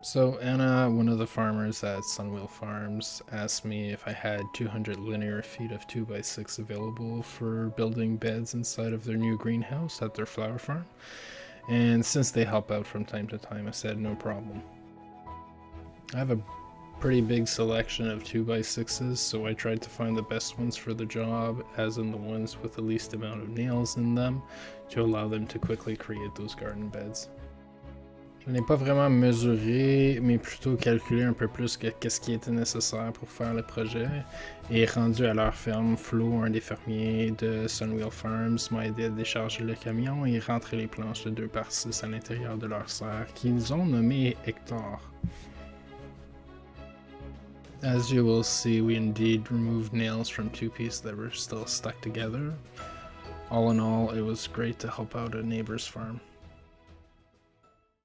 So Anna, one of the farmers at Sunwheel Farms, asked me if I had 200 linear feet of 2x6 available for building beds inside of their new greenhouse at their flower farm. And since they help out from time to time, I said no problem. I have a pretty big selection of 2x6s, so I tried to find the best ones for the job, as in the ones with the least amount of nails in them, to allow them to quickly create those garden beds. Je n'ai pas vraiment mesuré, mais plutôt calculé un peu plus que qu'est-ce qui était nécessaire pour faire le projet. Et rendu à leur ferme, Flo, un des fermiers de Sunwheel Farms, m'a aidé à décharger le camion et rentrer les planches de 2x6 à l'intérieur de leur serre, qu'ils ont nommé Hector. As you will see, we indeed removed nails from two pieces that were still stuck together. All in all, it was great to help out a neighbor's farm.